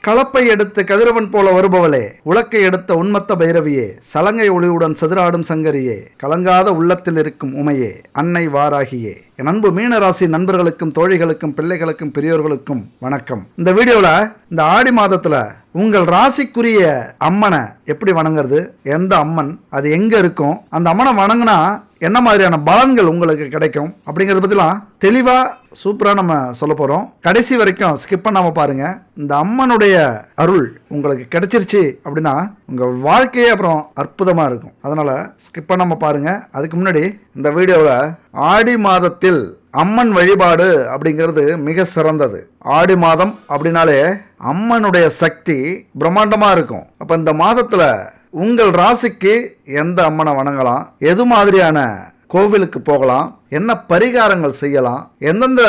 களப்பை எடுத்து கதிரவன் போல வருபவளே, உலக்கை எடுத்த உன்மத்த பைரவியே, சலங்கை ஒளியுடன் சதுராடும் சங்கரியே, கலங்காத உள்ளத்தில் இருக்கும் உமையே, அன்னை வாராகியே. என் அன்பு மீனராசி நண்பர்களுக்கும் தோழிகளுக்கும் பிள்ளைகளுக்கும் பெரியோர்களுக்கும் வணக்கம். இந்த வீடியோவில் இந்த ஆடி மாதத்துல உங்கள் ராசிக்குரிய அம்மனை எப்படி வணங்குறது, எந்த அம்மன், அது எங்க இருக்கும், அந்த அம்மனை வணங்கினா என்ன மாதிரியான பலன்கள் உங்களுக்கு கிடைக்கும் அப்படிங்கறத பத்திலாம் தெளிவா சூப்பரா நம்ம சொல்ல போறோம். கடைசி வரைக்கும் ஸ்கிப் பண்ணாம பாருங்க. இந்த அம்மனுடைய அருள் உங்களுக்கு கிடைச்சிருச்சு அப்படின்னா உங்க வாழ்க்கையே அப்புறம் அற்புதமா இருக்கும். அதனால ஸ்கிப் பண்ணாம பாருங்க. அதுக்கு முன்னாடி இந்த வீடியோவில் ஆடி மாதத்தில் அம்மன் வழிபாடு அப்படிங்கிறது மிக சிறந்தது. ஆடி மாதம் அப்படின்னாலே அம்மனுடைய சக்தி பிரம்மாண்டமா இருக்கும். அப்ப இந்த மாதத்துல உங்கள் ராசிக்கு எந்த அம்மனை வணங்கலாம், எது மாதிரியான கோவிலுக்கு போகலாம், என்ன பரிகாரங்கள் செய்யலாம், எந்தெந்த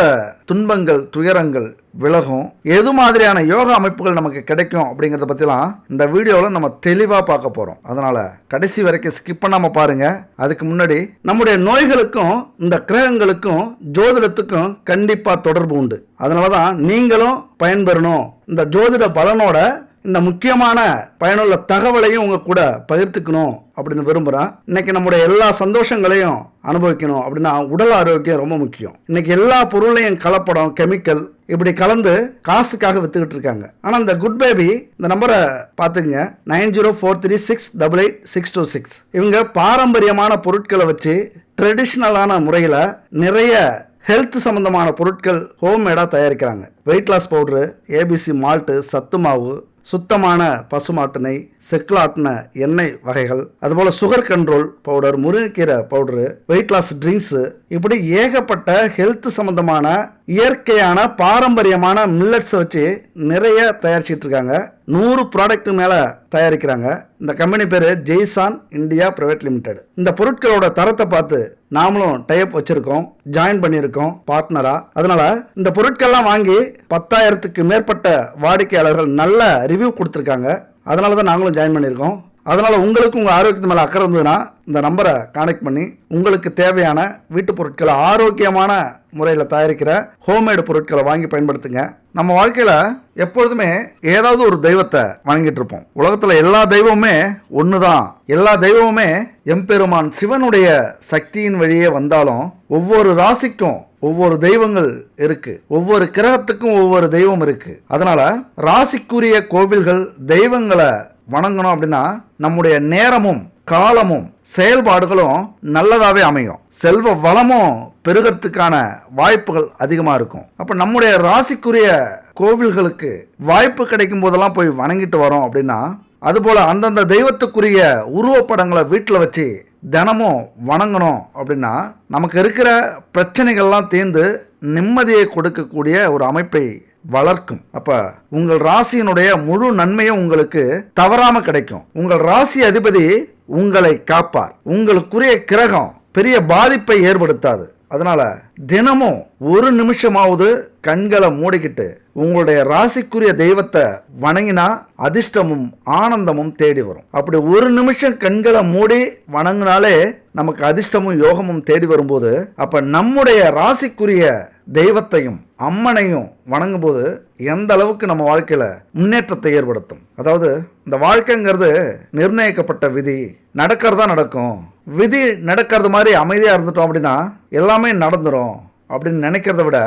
துன்பங்கள் துயரங்கள் விலகும், எது மாதிரியான யோகா அமைப்புகள் நமக்கு கிடைக்கும் அப்படிங்கிறத பற்றிலாம் இந்த வீடியோவில் நம்ம தெளிவாக பார்க்க போகிறோம். அதனால் கடைசி வரைக்கும் ஸ்கிப் பண்ணாமல் பாருங்கள். அதுக்கு முன்னாடி நம்முடைய நோய்களுக்கும் இந்த கிரகங்களுக்கும் ஜோதிடத்துக்கும் கண்டிப்பாக தொடர்பு உண்டு. அதனால தான் நீங்களும் பயன்பெறணும். இந்த ஜோதிட பலனோட இந்த முக்கியமான பயனுள்ள தகவலையும் உங்க கூட பகிர்ந்துக்கணும் அப்படின்னு விரும்புகிறேன். இன்னைக்கு நம்முடைய எல்லா சந்தோஷங்களையும் அனுபவிக்கணும் அப்படின்னா உடல் ஆரோக்கியம் ரொம்ப முக்கியம். இன்னைக்கு எல்லா பொருளையும் கலப்படம், கெமிக்கல் இப்படி கலந்து காசுக்காக வித்துக்கிட்டு இருக்காங்க. ஆனால் இந்த குட் பேபி இந்த நம்பரை பார்த்துக்குங்க, 9043688626. இவங்க பாரம்பரியமான பொருட்களை வச்சு ட்ரெடிஷ்னலான முறையில் நிறைய ஹெல்த் சம்பந்தமான பொருட்கள் ஹோம்மேடாக தயாரிக்கிறாங்க. Weight loss powder, ABC malt, சத்து மாவு, சுத்தமான பசுமாட்டு நெய், செக்குலாட்டின எண்ணெய் வகைகள், அதுபோல் சுகர் கண்ட்ரோல் பவுடர், முருங்கைக்கீரை பவுடரு, வெயிட் லாஸ் ட்ரிங்க்ஸு, இப்படி ஏகப்பட்ட ஹெல்த் சம்பந்தமான இயற்கையான பாரம்பரியமான மில்லட்ஸை வச்சு நிறைய தயாரிச்சுட்டு இருக்காங்க. 100 ப்ராடக்ட் மேலே தயாரிக்கிறாங்க. இந்த கம்பெனி பேர் ஜெய்சான் இந்தியா பிரைவேட் லிமிடெட். இந்த பொருட்களோட தரத்தை பார்த்து நாமளும் டைப் வச்சிருக்கோம், ஜாயின் பண்ணியிருக்கோம் பார்ட்னரா. அதனால இந்த பொருட்கள்லாம் வாங்கி 10,000க்கு மேற்பட்ட வாடிக்கையாளர்கள் நல்ல ரிவ்யூ கொடுத்துருக்காங்க. அதனால தான் நாங்களும் ஜாயின் பண்ணியிருக்கோம். அதனால் உங்களுக்கு உங்கள் ஆரோக்கியத்து மேலே அக்கறை இருந்ததுன்னா இந்த நம்பரை கான்டெக்ட் பண்ணி உங்களுக்கு தேவையான வீட்டு பொருட்களை ஆரோக்கியமான முறையில் தயாரிக்கிற ஹோம்மேடு பொருட்களை வாங்கி பயன்படுத்துங்க. நம்ம வாழ்க்கையில் எப்பொழுதுமே ஏதாவது ஒரு தெய்வத்தை வணங்கிட்டு இருப்போம். உலகத்தில் எல்லா தெய்வமுமே ஒன்று தான். எல்லா தெய்வமுமே எம்பெருமான் சிவனுடைய சக்தியின் வழியே வந்தாலும் ஒவ்வொரு ராசிக்கும் ஒவ்வொரு தெய்வங்கள் இருக்கு, ஒவ்வொரு கிரகத்துக்கும் ஒவ்வொரு தெய்வம் இருக்கு. அதனால ராசிக்குரிய கோவில்கள் தெய்வங்களை வணங்கணும் அப்படின்னா நம்முடைய நேரமும் காலமும் செயல்பாடுகளும் நல்லதாவே அமையும். செல்வ வளமும் பெருகிறதுக்கான வாய்ப்புகள் அதிகமாக இருக்கும். அப்போ நம்முடைய ராசிக்குரிய கோவில்களுக்கு வாய்ப்பு கிடைக்கும் போதெல்லாம் போய் வணங்கிட்டு வரோம் அப்படின்னா, அதுபோல் அந்தந்த தெய்வத்துக்குரிய உருவப்படங்களை வீட்டில் வச்சு தினமும் வணங்கணும் அப்படின்னா நமக்கு இருக்கிற பிரச்சனைகள்லாம் தீர்ந்து நிம்மதியை கொடுக்கக்கூடிய ஒரு அமைப்பை வளர்க்கும். அப்ப உங்கள் ராசியினுடைய முழு நன்மையும் உங்களுக்கு தவறாம கிடைக்கும். உங்கள் ராசி அதிபதி உங்களை காப்பார். உங்களுக்குரிய கிரகம் பெரிய பாதிப்பை ஏற்படுத்தாது. அதனால தினமும் ஒரு நிமிஷமாவது கண்களை மூடிக்கிட்டு உங்களுடைய ராசிக்குரிய தெய்வத்தை வணங்கினா அதிர்ஷ்டமும் ஆனந்தமும் தேடி வரும். அப்படி ஒரு நிமிஷம் கண்களை மூடி வணங்கினாலே நமக்கு அதிர்ஷ்டமும் யோகமும் தேடி வரும்போது அப்ப நம்முடைய ராசிக்குரிய தெய்வத்தையும் அம்மனையும் வணங்கும் போது எந்த அளவுக்கு நம்ம வாழ்க்கையில முன்னேற்றத்தை ஏற்படுத்தும். அதாவது இந்த வாழ்க்கைங்கிறது நிர்ணயிக்கப்பட்ட விதி, நடக்கிறதா நடக்கும். விதி நடக்கிறது மாதிரி அமைதியா இருந்துட்டோம் அப்படின்னா எல்லாமே நடந்துரும் அப்படின்னு நினைக்கிறத விட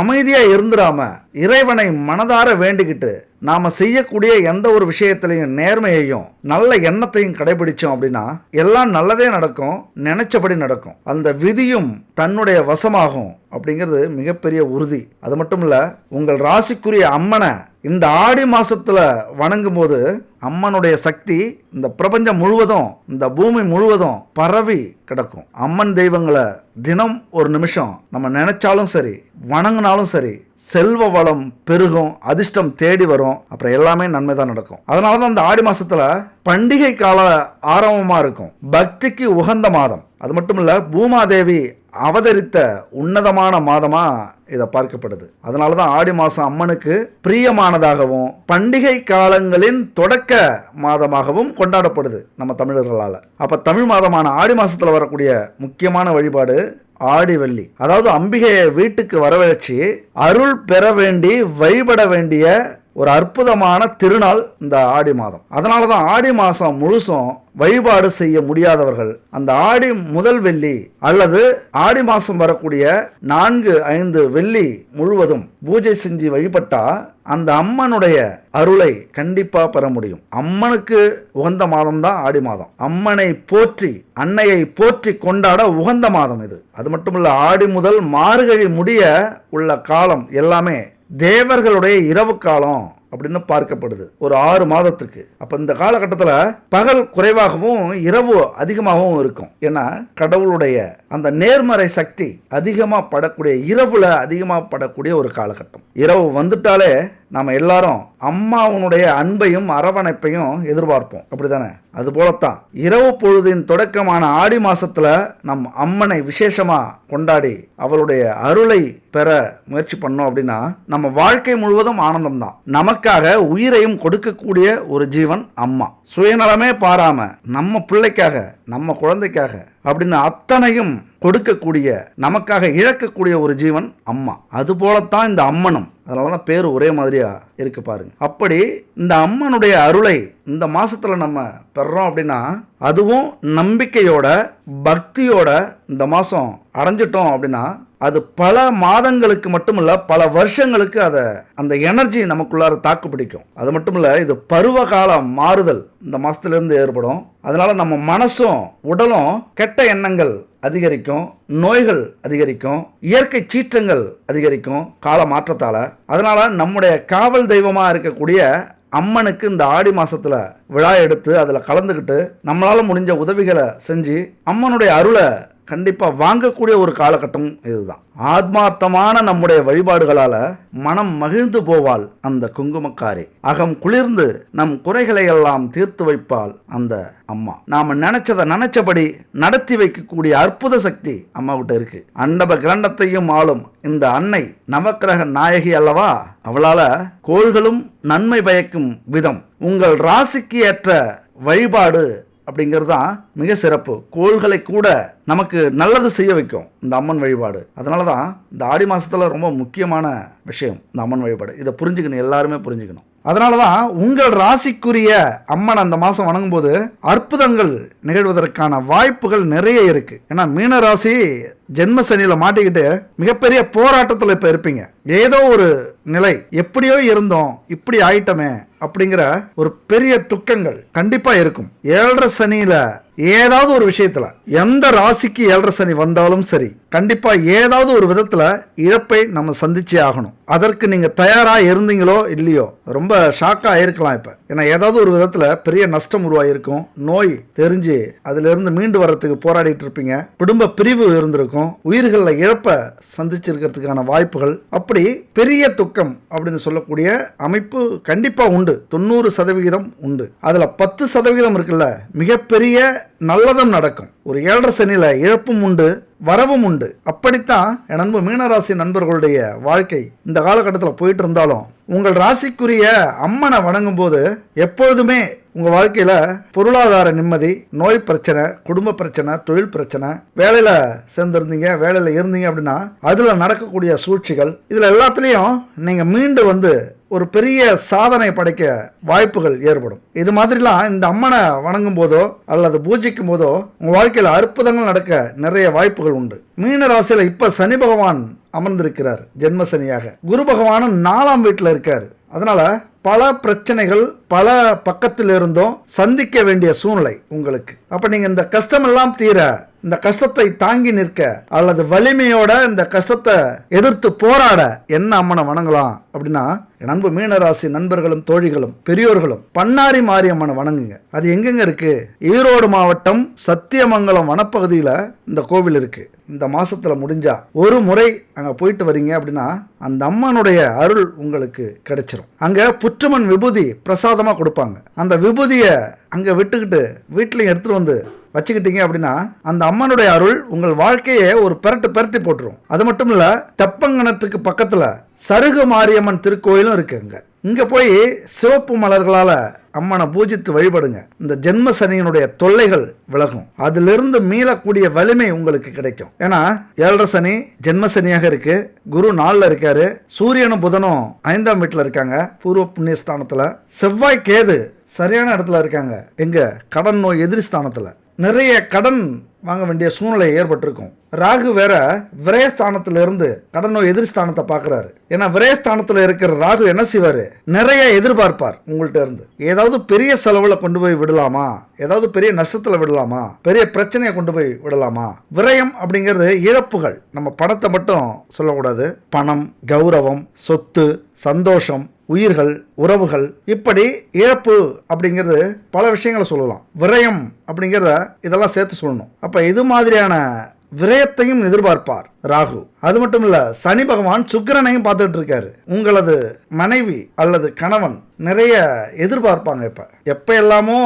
அமைதியா இருந்துடாம இறைவனை மனதார வேண்டிக்கிட்டு நாம செய்யக்கூடிய எந்த ஒரு விஷயத்திலையும் நேர்மையையும் நல்ல எண்ணத்தையும் கடைபிடிச்சோம் அப்படின்னா எல்லாம் நல்லதே நடக்கும், நினைச்சபடி நடக்கும். அந்த விதியும் தன்னுடைய வசமாகும் அப்படிங்கிறது மிகப்பெரிய உறுதி. அது மட்டும் இல்ல, உங்கள் ராசிக்குரிய அம்மனை இந்த ஆடி மாசத்துல வணங்கும் போது அம்மனுடைய சக்தி இந்த பிரபஞ்சம் முழுவதும், இந்த பூமி முழுவதும் பரவி கிடக்கும். அம்மன் தெய்வங்களை தினம் ஒரு நிமிஷம் நம்ம நினைச்சாலும் சரி, வணங்கினாலும் சரி, செல்வ வளம் பெருகும், அதிர்ஷ்டம் தேடி வரும். அப்புறம் எல்லாமே நன்மை தான் நடக்கும். அதனாலதான் இந்த ஆடி மாசத்துல பண்டிகை கால ஆரம்பமா இருக்கும். பக்திக்கு உகந்த மாதம். அது மட்டும் இல்ல, பூமாதேவி அவதரித்த உன்னதமான மாதமா இதை பார்க்கப்படுது. அதனாலதான் ஆடி மாசம் அம்மனுக்கு பிரியமானதாகவும் பண்டிகை காலங்களின் தொடக்க மாதமாகவும் கொண்டாடப்படுது நம்ம தமிழர்களால. அப்ப தமிழ் மாதமான ஆடி மாசத்துல வரக்கூடிய முக்கியமான வழிபாடு ஆடி வெள்ளி. அதாவது அம்பிகையை வீட்டுக்கு வரவழைச்சு அருள் பெற வேண்டி வழிபட வேண்டிய ஒரு அற்புதமான திருநாள் இந்த ஆடி மாதம். அதனால தான் ஆடி மாதம் முழுசும் வழிபாடு செய்ய முடியாதவர்கள் அந்த ஆடி முதல் வெள்ளி அல்லது ஆடி மாதம் வரக்கூடிய 4-5 வெள்ளி முழுவதும் பூஜை செஞ்சு வழிபட்டா அந்த அம்மனுடைய அருளை கண்டிப்பா பெற முடியும். அம்மனுக்கு உகந்த மாதம் தான் ஆடி மாதம். அம்மனை போற்றி அன்னையை போற்றி கொண்டாட உகந்த மாதம் இது. அது மட்டுமல்ல, ஆடி முதல் மார்கழி முடிய உள்ள காலம் எல்லாமே தேவர்களுடைய இரவு காலம் அப்படின்னு பார்க்கப்படுது, ஒரு 6 மாதத்துக்கு. அப்ப இந்த காலகட்டத்தில் பகல் குறைவாகவும் இரவு அதிகமாகவும் இருக்கும். ஏன்னா கடவுளுடைய அந்த நேர்மறை சக்தி அதிகமா படக்கூடிய, இரவுல அதிகமா படக்கூடிய ஒரு காலகட்டம். இரவு வந்துட்டாலே நாம எல்லாரும் அம்மாவுடைய அன்பையும் அரவணைப்பையும் எதிர்பார்ப்போம், அப்படித்தானே? அது போலத்தான் இரவு பொழுதின் தொடக்கமான ஆடி மாசத்துல நம் அம்மனை விசேஷமா கொண்டாடி அவளுடைய அருளை பெற முயற்சி பண்ணோம் அப்படின்னா நம்ம வாழ்க்கை முழுவதும் ஆனந்தம் தான். நமக்காக உயிரையும் கொடுக்கக்கூடிய ஒரு ஜீவன் அம்மா. சுயநலமே பாராம நம்ம பிள்ளைக்காக, நம்ம குழந்தைக்காக அப்படின்னு அத்தனையும் கொடுக்கக்கூடிய, நமக்காக இழக்கக்கூடிய ஒரு ஜீவன் அம்மா. அது போலத்தான் இந்த அம்மனும். அதனாலதான் பேரு ஒரே மாதிரியா இருக்கு பாருங்க. அப்படி இந்த அம்மனுடைய அருளை இந்த மாசத்துல நம்ம பெறோம் அப்படின்னா, அதுவும் நம்பிக்கையோட பக்தியோட இந்த மாசம் அடைஞ்சிட்டோம் அப்படின்னா, அது பல மாதங்களுக்கு மட்டுமில்ல, பல வருஷங்களுக்கு அந்த எனர்ஜி நமக்குள்ளார தாக்கு பிடிக்கும். அது மட்டுமில்ல, இது பருவகால மாறுதல் இந்த மாசத்துல இருந்து ஏற்படும். அதனால நம்ம மனசும் உடலும் கெட்ட எண்ணங்கள் அதிகரிக்கும், நோய்கள் அதிகரிக்கும், இயற்கை சீற்றங்கள் அதிகரிக்கும் கால மாற்றத்தால. அதனால நம்முடைய காவல் தெய்வமா இருக்கக்கூடிய அம்மனுக்கு இந்த ஆடி மாசத்துல விழா எடுத்து அதுல கலந்துக்கிட்டு நம்மளால முடிஞ்ச உதவிகளை செஞ்சு அம்மனுடைய அருளை கண்டிப்பா வாங்கக்கூடிய ஒரு காலகட்டம் இதுதான். ஆத்மார்த்தமான நம்முடைய வழிபாடுகளால மனம் மகிழ்ந்து போவாள் அந்த குங்குமக்காரி. அகம் குளிர்ந்து நம் குறைகளை எல்லாம் தீர்த்து வைப்பாள் அந்த அம்மா. நாம நினைச்சபடி நடத்தி வைக்கக்கூடிய அற்புத சக்தி அம்மாவிட்ட இருக்கு. அண்டப கிரண்டத்தையும் ஆளும் இந்த அன்னை நவக்கிரக நாயகி அல்லவா. அவளால கோள்களும் நன்மை பயக்கும் விதம். உங்கள் ராசிக்கு ஏற்ற வழிபாடு அப்படிங்கிறது தான் மிக சிறப்பு. கோள்களை கூட நமக்கு நல்லது செய்ய வைக்கும் இந்த அம்மன் வழிபாடு. அதனால தான் இந்த ஆடி மாசத்துல ரொம்ப முக்கியமான விஷயம் இந்த அம்மன் வழிபாடு. இதை புரிஞ்சுக்கணும், எல்லாருமே புரிஞ்சுக்கணும். அதனால தான் உங்கள் ராசிக்குரிய அம்மன் அந்த மாதம் வணங்கும் போது அற்புதங்கள் நிகழ்வதற்கான வாய்ப்புகள் நிறைய இருக்கு. ஏன்னா மீன ராசி ஜென்ம சனியில் மாட்டிக்கிட்டு மிகப்பெரிய போராட்டத்தில் இப்போ இருப்பீங்க. ஏதோ ஒரு நிலை, எப்படியோ இருந்தோம் இப்படி ஆயிட்டமே அப்படிங்கிற ஒரு பெரிய துக்கங்கள் கண்டிப்பா இருக்கும். 7.5 சனியில ஏதாவது ஒரு விஷயத்துல, எந்த ராசிக்கு 7.5 சனி வந்தாலும் சரி, கண்டிப்பா ஏதாவது ஒரு விதத்துல இழப்பை நம்ம சந்திச்சே ஆகணும். அதற்கு நீங்க தயாரா இருந்தீங்களோ இல்லையோ ரொம்ப ஷாக்கா ஆயிருக்கலாம் இப்ப. ஏன்னா ஏதாவது ஒரு விதத்துல பெரிய நஷ்டம் உருவாயிருக்கும், நோய் தெரிஞ்சு அதுல இருந்து மீண்டு வர்றதுக்கு போராடிட்டு இருப்பீங்க, குடும்ப பிரிவு இருந்திருக்கும், உயிர்கள இழப்ப சந்திச்சிருக்கிறதுக்கான வாய்ப்புகள், அப்படி பெரிய துக்கம் அப்படின்னு சொல்லக்கூடிய அமைப்பு கண்டிப்பா உண்டு. 90% உண்டு. அதுல 10% இருக்குல்ல, மிகப்பெரிய நல்லதும் நடக்கும். ஒரு 7.5 சனியில இழப்பும் உண்டு, வரவும் உண்டு. அப்படித்தான் என் நண்பு மீனராசி நண்பர்களுடைய வாழ்க்கை இந்த காலகட்டத்தில் போயிட்டு இருந்தாலும், உங்கள் ராசிக்குரிய அம்மனை வணங்கும் போது எப்பொழுதுமே உங்க வாழ்க்கையில பொருளாதார நிம்மதி, நோய் பிரச்சனை, குடும்ப பிரச்சனை, தொழில் பிரச்சனை, வேலையில சேர்ந்திருந்தீங்க, வேலையில இருந்தீங்க அப்படின்னா அதுல நடக்கக்கூடிய சூழ்ச்சிகள், இதுல எல்லாத்துலயும் நீங்க மீண்டு வந்து ஒரு பெரிய சாதனை படைக்க வாய்ப்புகள் ஏற்படும். இது மாதிரிலாம் இந்த அம்மனை வணங்கும் போதோ அல்லது பூஜிக்கும் போதோ உங்க வாழ்க்கையில அற்புதங்கள் நடக்க நிறைய வாய்ப்புகள் உண்டு. மீன ராசியில இப்ப சனி பகவான் அமர்ந்திருக்கிறார் ஜென்ம சனியாக. குரு பகவானும் 4ஆம் வீட்டுல இருக்காரு. அதனால பல பிரச்சனைகள் பல பக்கத்தில் இருந்தும் சந்திக்க வேண்டிய சூழ்நிலை உங்களுக்கு. அப்ப நீங்க இந்த கஷ்டம் எல்லாம் தீர, இந்த கஷ்டத்தை தாங்கி நிற்க அல்லது வலிமையோட இந்த கஷ்டத்தை எதிர்த்து போராட என்ன அம்மனை வணங்கலாம் அப்படின்னா, நண்பு மீனராசி நண்பர்களும் தோழிகளும் பெரியோர்களும் பண்ணாரி மாரியம்மனை வணங்குங்க. அது எங்கெங்க இருக்கு? ஈரோடு மாவட்டம் சத்தியமங்கலம் வனப்பகுதியில இந்த கோவில் இருக்கு. இந்த மாசத்துல முடிஞ்சா ஒரு முறை அங்க போயிட்டு வரீங்க அப்படின்னா அந்த அம்மனுடைய அருள் உங்களுக்கு கிடைச்சிரும். அங்க புற்றுமண் விபூதி பிரசாதமா கொடுப்பாங்க. அந்த விபூதியை அங்க விட்டுக்கிட்டு வீட்டிலையும் எடுத்துட்டு வந்து வச்சுக்கிட்டீங்க அப்படின்னா அந்த அம்மனுடைய அருள் உங்கள் வாழ்க்கையே ஒரு பெரட்டி போட்டுரும். அது மட்டும் இல்ல, தெப்பங்கணத்துக்கு பக்கத்துல சருகு மாரியம்மன் திருக்கோயிலும் இருக்கு. அங்க இங்கே போய் சிவப்பு மலர்களால் அம்மனை பூஜித்து வழிபடுங்க. இந்த ஜென்ம சனியினுடைய தொல்லைகள் விலகும். அதிலிருந்து மீளக்கூடிய வலிமை உங்களுக்கு கிடைக்கும். ஏன்னா 7.5 சனி ஜென்ம சனியாக இருக்கு. குரு 4ல் இருக்காரு. சூரியனும் புதனும் 5ஆம் வீட்டில் இருக்காங்க, பூர்வ புண்ணிய ஸ்தானத்தில். செவ்வாய் கேது சரியான இடத்துல இருக்காங்க. எங்க கடன் நோய் எதிரி ஸ்தானத்தில். நிறைய கடன் வாங்க வேண்டிய சூழ்நிலை ஏற்பட்டிருக்கும். ராகு வேற விரயஸ்தானத்திலிருந்து கடன் நோய் எதிர்ஸ்தானத்தை பார்க்குறாரு. ஏன்னா விரயஸ்தானத்தில் இருக்கிற ராகு என்ன செய்வார், நிறைய எதிர்பார்ப்பார் உங்கள்கிட்ட இருந்து. ஏதாவது பெரிய செலவில் கொண்டு போய் விடலாமா, ஏதாவது பெரிய நஷ்டத்தில் விடலாமா, பெரிய பிரச்சனையை கொண்டு போய் விடலாமா. விரயம் அப்படிங்கிறது இழப்புகள். நம்ம பணத்தை மட்டும் சொல்லக்கூடாது. பணம், கௌரவம், சொத்து, சந்தோஷம், உயிர்கள், உறவுகள், இப்படி இழப்பு அப்படிங்கிறது பல விஷயங்களை சொல்லலாம். விரயம் அப்படிங்கிறத இதெல்லாம் சேர்த்து சொல்லணும். அப்போ இது மாதிரியான விரயத்தையும் எதிர்பார்ப்பார் ராகு. அது மட்டும் இல்ல, சனி பகவான் சுக்கிரனையும் பார்த்துட்டு இருக்காரு. உங்களது மனைவி அல்லது கணவன் நிறைய எதிர்பார்ப்பாங்க. எப்ப எல்லாமோ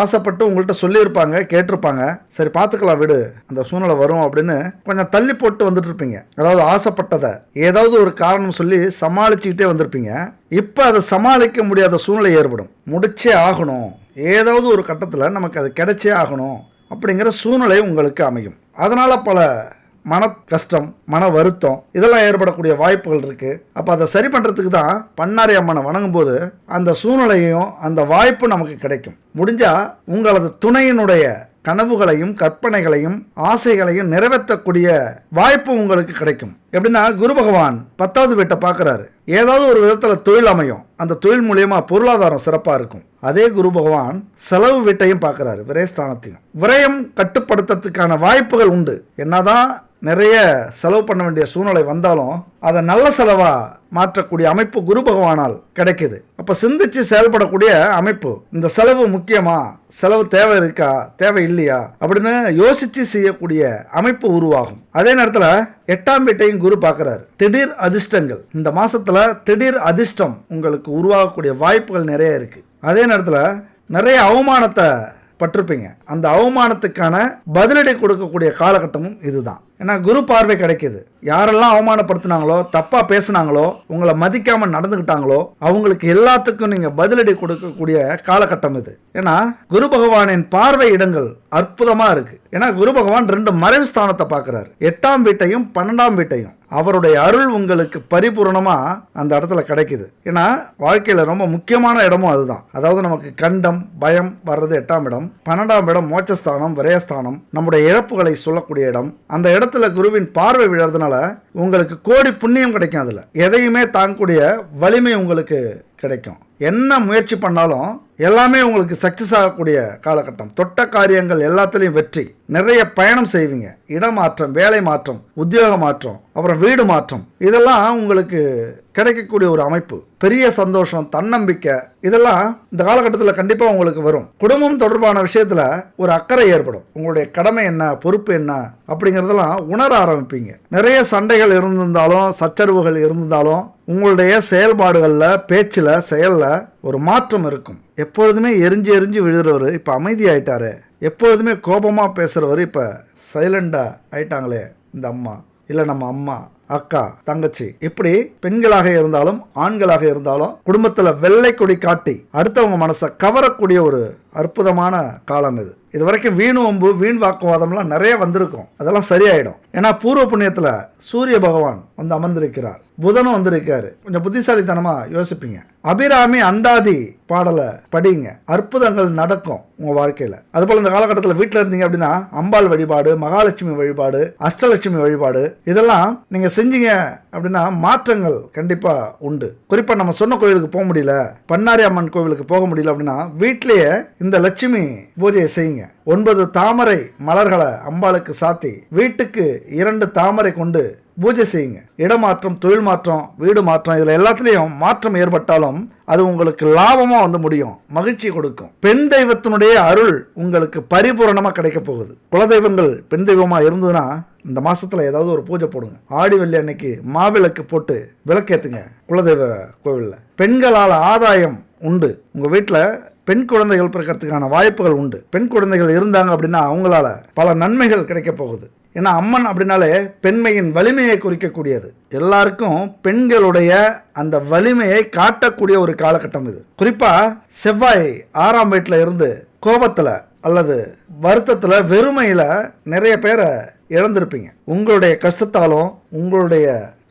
ஆசைப்பட்டு உங்கள்கிட்ட சொல்லியிருப்பாங்க, கேட்டிருப்பாங்க. சரி பார்த்துக்கலாம் விடு, அந்த சூழ்நிலை வரும் அப்படின்னு கொஞ்சம் தள்ளி போட்டு வந்துட்டு இருப்பீங்க. அதாவது ஆசைப்பட்டதை ஏதாவது ஒரு காரணம் சொல்லி சமாளிச்சுக்கிட்டே வந்திருப்பீங்க. இப்போ அதை சமாளிக்க முடியாத சூழ்நிலை ஏற்படும். முடிச்சே ஆகணும், ஏதாவது ஒரு கட்டத்தில் நமக்கு அது கிடைச்சே ஆகணும் அப்படிங்கிற சூழ்நிலை உங்களுக்கு அமையும். அதனால பல மன கஷ்டம், மன வருத்தம் இதெல்லாம் ஏற்படக்கூடிய வாய்ப்புகள் இருக்கு. அப்போ அதை சரி பண்ணுறதுக்கு தான் பண்ணாரி அம்மனை வணங்கும் போது அந்த சூழ்நிலையும் அந்த வாய்ப்பு நமக்கு கிடைக்கும். முடிஞ்சா உங்களது துணையினுடைய கனவுகளையும் கற்பனைகளையும் ஆசைகளையும் நிறைவேற்றக்கூடிய வாய்ப்பு உங்களுக்கு கிடைக்கும். எப்படின்னா குரு பகவான் 10வது வீட்டை பார்க்குறாரு. ஏதாவது ஒரு விதத்தில் தொழில் அமையும். அந்த தொழில் மூலியமா பொருளாதாரம் சிறப்பாக இருக்கும். அதே குரு பகவான் செலவு வீட்டையும் பார்க்குறாரு, விரயஸ்தானத்தையும். விரயம் கட்டுப்படுத்துறதுக்கான வாய்ப்புகள் உண்டு. என்னதான் நிறைய செலவு பண்ண வேண்டிய சூழ்நிலை வந்தாலும் அதை நல்ல செலவா மாற்றக்கூடிய அமைப்பு குரு பகவானால் கிடைக்குது. அப்ப சிந்திச்சு செயல்படக்கூடிய அமைப்பு. இந்த செலவு முக்கியமா, செலவு தேவை இருக்கா, தேவை இல்லையா அப்படின்னு யோசிச்சு செய்யக்கூடிய அமைப்பு உருவாகும். அதே நேரத்தில் 8ஆம் வீட்டையும் குரு பார்க்கிறாரு. திடீர் அதிர்ஷ்டங்கள் இந்த மாசத்துல திடீர் அதிர்ஷ்டம் உங்களுக்கு உருவாகக்கூடிய வாய்ப்புகள் நிறைய இருக்கு. அதே நேரத்தில் நிறைய அவமானத்தை பட்டிருப்பீங்க. அந்த அவமானத்துக்கான பதிலடி கொடுக்கக்கூடிய காலகட்டமும் இதுதான். ஏன்னா குரு பார்வை கிடைக்குது. யாரெல்லாம் அவமானப்படுத்தினாங்களோ, தப்பா பேசினாங்களோ, உங்களை மதிக்காம நடந்துக்கிட்டாங்களோ அவங்களுக்கு எல்லாத்துக்கும் நீங்க பதிலடி கொடுக்கக்கூடிய காலகட்டம் இது. ஏன்னா குரு பகவானின் பார்வை இடங்கள் அற்புதமா இருக்கு. ஏன்னா குரு பகவான் 2 மறைவு ஸ்தானத்தை பார்க்கிறாரு, 8ஆம் வீட்டையும் 12ஆம் வீட்டையும். அவருடைய அருள் உங்களுக்கு பரிபூர்ணமா அந்த இடத்துல கிடைக்குது. ஏன்னா வாழ்க்கையில ரொம்ப முக்கியமான இடமும் அதுதான். அதாவது நமக்கு கண்டம், பயம் வர்றது 8ஆம் இடம். 12ஆம் இடம் மோட்சஸ்தானம், விரயஸ்தானம், நம்முடைய இழப்புகளை சொல்லக்கூடிய இடம். அந்த இடத்துல குருவின் பார்வை விழறதுனால உங்களுக்கு கோடி புண்ணியம் கிடைக்கும். அதுல எதையுமே தாங்கக்கூடிய வலிமை உங்களுக்கு கிடைக்கும். என்ன முயற்சி பண்ணாலும் எல்லாமே உங்களுக்கு சக்சஸ் ஆகக்கூடிய காலகட்டம். தொட்ட காரியங்கள் எல்லாத்துலேயும் வெற்றி. நிறைய பயணம் செய்வீங்க. இடமாற்றம், வேலை மாற்றம், உத்தியோக மாற்றம், அப்புறம் வீடு மாற்றம், இதெல்லாம் உங்களுக்கு கிடைக்கக்கூடிய ஒரு அமைப்பு. பெரிய சந்தோஷம், தன்னம்பிக்கை, இதெல்லாம் இந்த காலகட்டத்தில் கண்டிப்பாக உங்களுக்கு வரும். குடும்பம் தொடர்பான விஷயத்தில் ஒரு அக்கறை ஏற்படும். உங்களுடைய கடமை என்ன, பொறுப்பு என்ன அப்படிங்கிறதெல்லாம் உணர ஆரம்பிப்பீங்க. நிறைய சண்டைகள் இருந்திருந்தாலும், சச்சரவுகள் இருந்திருந்தாலும் உங்களுடைய செயல்பாடுகளில், பேச்சில், செயலில் ஒரு மாற்றம் இருக்கும். எப்பொழுதுமே எரிஞ்சு எரிஞ்சு விழுகிறவர் இப்போ அமைதியாயிட்டாரு. எப்பொழுதுமே கோபமாக பேசுகிறவர் இப்போ சைலண்டாக ஆயிட்டாங்களே இந்த அம்மா, இல்லை நம்ம அம்மா, அக்கா, தங்கச்சி, இப்படி பெண்களாக இருந்தாலும் ஆண்களாக இருந்தாலும் குடும்பத்தில் வெள்ளை கொடி காட்டி அடுத்தவங்க மனசை கவரக்கூடிய ஒரு அற்புதமான காலம் இது. இது வரைக்கும் வீண் ஒம்பு, வீண் வாக்குவாதம்லாம் நிறைய வந்திருக்கும். அதெல்லாம் சரியாயிடும். ஏன்னா பூர்வ புண்ணியத்தில் சூரிய பகவான் வந்து அமர்ந்திருக்கிறார், புதனும் வந்திருக்காரு. கொஞ்சம் புத்திசாலித்தனமா யோசிப்பீங்க. அபிராமி அந்தாதி பாடலை படிங்க, அற்புதங்கள் நடக்கும் உங்க வாழ்க்கையில. அதுபோல இந்த காலகட்டத்தில் வீட்டில் இருந்தீங்க அப்படின்னா அம்பாள் வழிபாடு, மகாலட்சுமி வழிபாடு, அஷ்டலட்சுமி வழிபாடு, இதெல்லாம் நீங்க செஞ்சீங்க அப்படின்னா மாற்றங்கள் கண்டிப்பா உண்டு. குறிப்பா நம்ம சொன்ன கோயிலுக்கு போக முடியல, பண்ணாரி அம்மன் கோவிலுக்கு போக முடியல அப்படின்னா வீட்டிலேயே இந்த லட்சுமி பூஜையை செய்யுங்க. 9 தாமரை மலர்களை அம்பாளுக்கு சாத்தி வீட்டுக்கு 2 தாமரை கொண்டு பூஜை செய்யுங்க. இடமாற்றம், தொழில் மாற்றம், வீடு மாற்றம், இதுல எல்லாத்துலயும் மாற்றம் ஏற்பட்டாலும் அது உங்களுக்கு லாபமா வந்து முடியும், மகிழ்ச்சி கொடுக்கும். பெண் தெய்வத்தினுடைய அருள் உங்களுக்கு பரிபூரணமா கிடைக்க போகுது. குலதெய்வங்கள் பெண் தெய்வமா இருந்ததுன்னா இந்த மாசத்துல ஏதாவது ஒரு பூஜை போடுங்க. ஆடி வெள்ளி அன்னைக்கு மாவிளக்கு போட்டு விளக்கேத்துங்க குலதெய்வ கோவில்ல. பெண்களால் ஆதாயம் உண்டு. உங்க வீட்டுல பெண் குழந்தைகள் பிறக்கிறதுக்கான வாய்ப்புகள் உண்டு. பெண் குழந்தைகள் இருந்தாங்க அப்படின்னா அவங்களால பல நன்மைகள் கிடைக்க போகுது. ஏன்னா அம்மன் அப்படின்னாலே பெண்மையின் வலிமையை குறிக்கக்கூடியது. எல்லாருக்கும் பெண்களுடைய அந்த வலிமையை காட்டக்கூடிய ஒரு காலகட்டம் இது. குறிப்பாக செவ்வாய் 6ஆம் வீட்டில் இருந்து கோபத்தில் அல்லது வருத்தத்தில் வெறுமையில் நிறைய பேரை இழந்திருப்பீங்க. உங்களுடைய கஷ்டத்தாலும் உங்களுடைய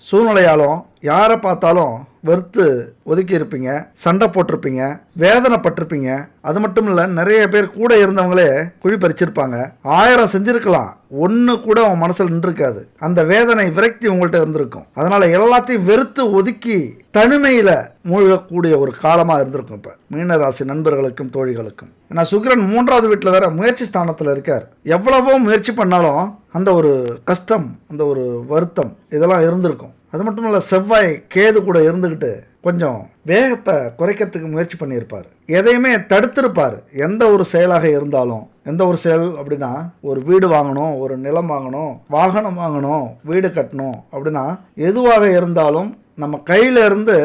சூழ்நிலையாலும் யாரை பார்த்தாலும் வெறுத்து ஒதுக்கி இருப்பீங்க, சண்டை போட்டிருப்பீங்க, வேதனைப்பட்டிருப்பீங்க. அது மட்டும் இல்லை, நிறைய பேர் கூட இருந்தவங்களே குழி பறிச்சிருப்பாங்க. 1000 செஞ்சிருக்கலாம், ஒன்று கூட அவன் மனசில் நின்றுருக்காது. அந்த வேதனை விரக்தி உங்கள்கிட்ட இருந்திருக்கும். அதனால எல்லாத்தையும் வெறுத்து ஒதுக்கி தனிமையில் மூழ்கக்கூடிய ஒரு காலமாக இருந்திருக்கும் இப்போ மீனராசி நண்பர்களுக்கும் தோழிகளுக்கும். ஏன்னா சுக்கிரன் 3ஆவது வீட்டில் வேற முயற்சி ஸ்தானத்தில் இருக்கார். எவ்வளவோ முயற்சி பண்ணாலும் அந்த ஒரு கஷ்டம், அந்த ஒரு வருத்தம் இதெல்லாம் இருந்திருக்கும். அது மட்டும் இல்லை, செவ்வாய் கேது கூட இருந்துக்கிட்டு கொஞ்சம் வேகத்தை குறைக்கிறதுக்கு முயற்சி பண்ணியிருப்பார். எதையுமே தடுத்திருப்பார். எந்த ஒரு செயலாக இருந்தாலும், எந்த ஒரு செயல் அப்படின்னா, ஒரு வீடு வாங்கணும், ஒரு நிலம் வாங்கணும், வாகனம் வாங்கணும், வீடு கட்டணும் அப்படின்னா எதுவாக இருந்தாலும் நம்ம கையில் இருந்து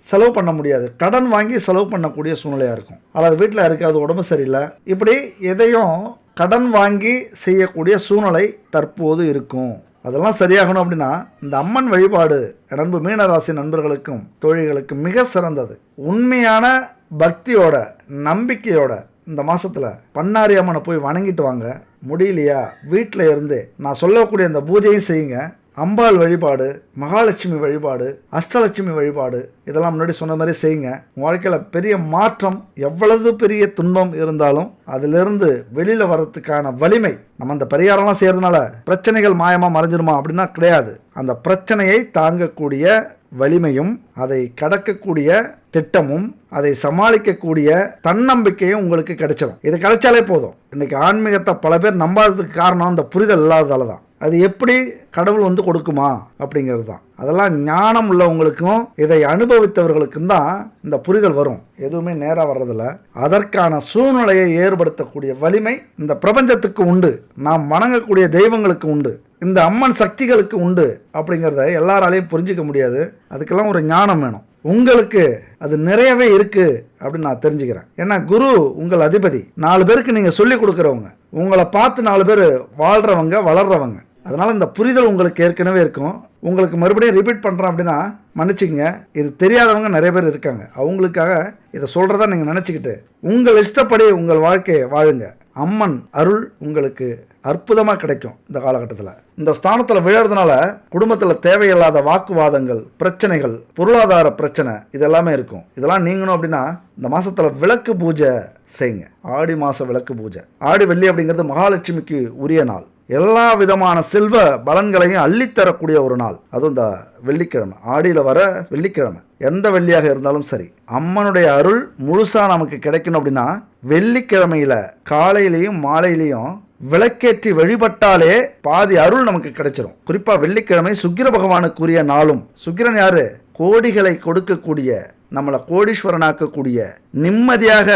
செலவு பண்ண முடியாது. கடன் வாங்கி செலவு பண்ணக்கூடிய சூழ்நிலையாக இருக்கும். அல்லது வீட்டில் இருக்காது, உடம்பு சரியில்லை, இப்படி எதையும் கடன் வாங்கி செய்யக்கூடிய சூழ்நிலை தற்போது இருக்கும். அதெல்லாம் சரியாகணும் அப்படின்னா இந்த அம்மன் வழிபாடு நண்பு மீனராசி நண்பர்களுக்கும் தோழிகளுக்கும் மிக சிறந்தது. உண்மையான பக்தியோட நம்பிக்கையோட இந்த மாதத்தில் பண்ணாரி அம்மனை போய் வணங்கிட்டு வாங்க. முடியலையா வீட்டில் இருந்து நான் சொல்லக்கூடிய இந்த பூஜையும் செய்யுங்க. அம்பாள் வழிபாடு, மகாலட்சுமி வழிபாடு, அஷ்டலட்சுமி வழிபாடு இதெல்லாம் முன்னாடி சொன்ன மாதிரி செய்யுங்க. வாழ்க்கையில் பெரிய மாற்றம், எவ்வளவு பெரிய துன்பம் இருந்தாலும் அதிலிருந்து வெளியில் வர்றதுக்கான வலிமை. நம்ம அந்த பரிகாரம்லாம் செய்கிறதுனால பிரச்சனைகள் மாயமாக மறைஞ்சிருமா அப்படின்னா கிடையாது. அந்த பிரச்சனையை தாங்கக்கூடிய வலிமையும், அதை கடக்கக்கூடிய திட்டமும், அதை சமாளிக்கக்கூடிய தன்னம்பிக்கையும் உங்களுக்கு கிடைச்சிடும். இது கிடைச்சாலே போதும். இன்னைக்கு ஆன்மீகத்தை பல பேர் நம்பாததுக்கு காரணம் அந்த புரிதல் இல்லாததால தான். அது எப்படி கடவுள் வந்து கொடுக்குமா அப்படிங்கிறது தான். அதெல்லாம் ஞானம் உள்ளவங்களுக்கும் இதை அனுபவித்தவர்களுக்கும் தான் இந்த புரிதல் வரும். எதுவுமே நேராக வர்றதில்ல. அதற்கான சூழ்நிலையை ஏற்படுத்தக்கூடிய வலிமை இந்த பிரபஞ்சத்துக்கு உண்டு. நாம் வணங்கக்கூடிய தெய்வங்களுக்கு உண்டு. இந்த அம்மன் சக்திகளுக்கு உண்டு அப்படிங்கிறத எல்லாராலையும் புரிஞ்சிக்க முடியாது. அதுக்கெல்லாம் ஒரு ஞானம் வேணும். உங்களுக்கு அது நிறையவே இருக்கு அப்படின்னு நான் தெரிஞ்சுக்கிறேன். ஏன்னா குரு உங்கள் அதிபதி. 4 பேருக்கு நீங்கள் சொல்லி கொடுக்குறவங்க, உங்களை பார்த்து 4 பேர் வாழ்கிறவங்க, வளர்றவங்க. அதனால் இந்த புரிதல் உங்களுக்கு ஏற்கனவே இருக்கும். உங்களுக்கு மறுபடியும் ரிப்பீட் பண்ணுறேன் அப்படின்னா மன்னிச்சிங்க. இது தெரியாதவங்க நிறைய பேர் இருக்காங்க. அவங்களுக்காக இதை சொல்கிறதா நீங்கள் நினச்சிக்கிட்டு உங்கள் இஷ்டப்படி உங்கள் வாழ்க்கையை வாழுங்க. அம்மன் அருள் உங்களுக்கு அற்புதமாக கிடைக்கும். இந்த காலகட்டத்தில் இந்த ஸ்தானத்தில் விழறதுனால குடும்பத்தில் தேவையில்லாத வாக்குவாதங்கள், பிரச்சனைகள், பொருளாதார பிரச்சனை இதெல்லாமே இருக்கும். இதெல்லாம் நீங்கணும் அப்படின்னா இந்த மாதத்தில் விளக்கு பூஜை செய்யுங்க. ஆடி மாத விளக்கு பூஜை. ஆடி வெள்ளி அப்படிங்கிறது மகாலட்சுமிக்கு உரிய நாள். எல்லா விதமான செல்வ பலன்களையும் அள்ளித்தரக்கூடிய ஒரு நாள். அதுவும் இந்த வெள்ளிக்கிழமை, ஆடியில் வர வெள்ளிக்கிழமை, எந்த வெள்ளியாக இருந்தாலும் சரி, அம்மனுடைய அருள் முழுசாக நமக்கு கிடைக்கணும் அப்படின்னா வெள்ளிக்கிழமையில் காலையிலையும் மாலையிலையும் விளக்கேற்றி வழிபட்டாலே பாதி அருள் நமக்கு கிடைச்சிடும். குறிப்பாக வெள்ளிக்கிழமை சுக்கிர பகவானுக்குரிய நாளும். சுக்கிரன் யாரு? கோடிகளை கொடுக்கக்கூடிய, நம்மளை கோடீஸ்வரனாக்கக்கூடிய, நிம்மதியாக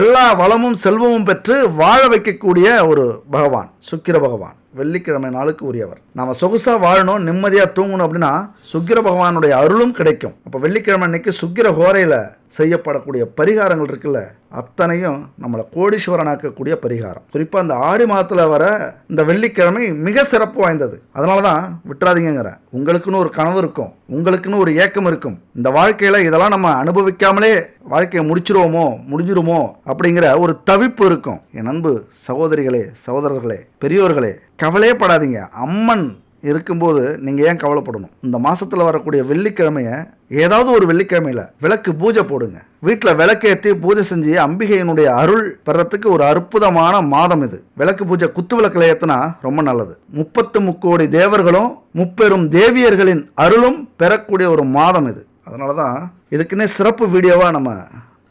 எல்லா வளமும் செல்வமும் பெற்று வாழ வைக்கக்கூடிய ஒரு பகவான் சுக்கிர பகவான். வெள்ளிக்கிழமை நாளுக்கு உரியவர். நம்ம சொகுசாக வாழணும், நிம்மதியாக தூங்கணும் அப்படின்னா சுக்கிர பகவானுடைய அருளும் கிடைக்கும். அப்போ வெள்ளிக்கிழமை அன்னைக்கு சுக்கிர ஹோரையில் செய்யப்படக்கூடிய பரிகாரங்கள் இருக்குல்ல, அத்தனையும் நம்மளை கோடீஸ்வரனாக்கக்கூடிய பரிகாரம். குறிப்பாக இந்த ஆடி மாதத்தில் வர இந்த வெள்ளிக்கிழமை மிக சிறப்பு வாய்ந்தது. அதனால தான் விட்டுறாதீங்கிறேன். உங்களுக்குன்னு ஒரு கனவு இருக்கும், உங்களுக்குன்னு ஒரு ஏக்கம் இருக்கும். இந்த வாழ்க்கையில் இதெல்லாம் நம்ம அனுபவிக்காமலே வாழ்க்கையை முடிஞ்சிருமோ அப்படிங்கிற ஒரு தவிப்பு இருக்கும். என் அன்பு சகோதரிகளே, சகோதரர்களே, பெரியோர்களே, கவலையே படாதீங்க. அம்மன் இருக்கும்போது நீங்கள் ஏன் கவலைப்படணும்? இந்த மாதத்தில் வரக்கூடிய வெள்ளிக்கிழமையை ஏதாவது ஒரு வெள்ளிக்கிழமையில் விளக்கு பூஜை போடுங்க. வீட்டில் விளக்கேற்றி பூஜை செஞ்சு அம்பிகையினுடைய அருள் பெறத்துக்கு ஒரு அற்புதமான மாதம் இது. விளக்கு பூஜை குத்து விளக்கில் ஏற்றினா ரொம்ப நல்லது. 33 கோடி தேவர்களும் 30 தேவியர்களின் அருளும் பெறக்கூடிய ஒரு மாதம் இது. அதனால தான் இதுக்குன்னே சிறப்பு வீடியோவாக நம்ம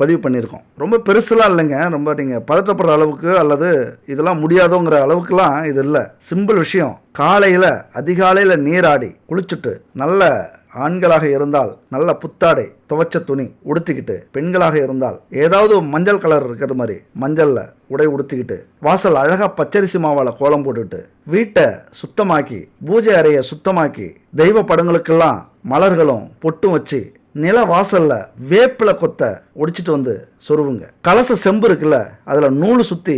பதிவு பண்ணியிருக்கோம். ரொம்ப பெருசுலாம் இல்லைங்க. ரொம்ப நீங்கள் பதற்றப்படுற அளவுக்கு அல்லது இதெல்லாம் முடியாதோங்கிற அளவுக்குலாம் இது இல்லை. சிம்பிள் விஷயம். காலையில் அதிகாலையில் நீராடி குளிச்சுட்டு, நல்ல ஆண்களாக இருந்தால் நல்ல புத்தாடை துவைச்ச துணி உடுத்திக்கிட்டு, பெண்களாக இருந்தால் ஏதாவது மஞ்சள் கலர் இருக்கிற மாதிரி மஞ்சளில் உடை உடுத்திக்கிட்டு, வாசல் அழகாக பச்சரிசி மாவால் கோலம் போட்டுக்கிட்டு, வீட்டை சுத்தமாக்கி, பூஜை அறையை சுத்தமாக்கி, தெய்வ படங்களுக்கெல்லாம் மலர்களும் பொட்டும் வச்சு, நில வாசல்ல வேப்பில கொத்த ஒடிச்சிட்டு வந்து சொருவுங்க. கலச செம்பு இருக்குல்ல, அதில் நூல் சுற்றி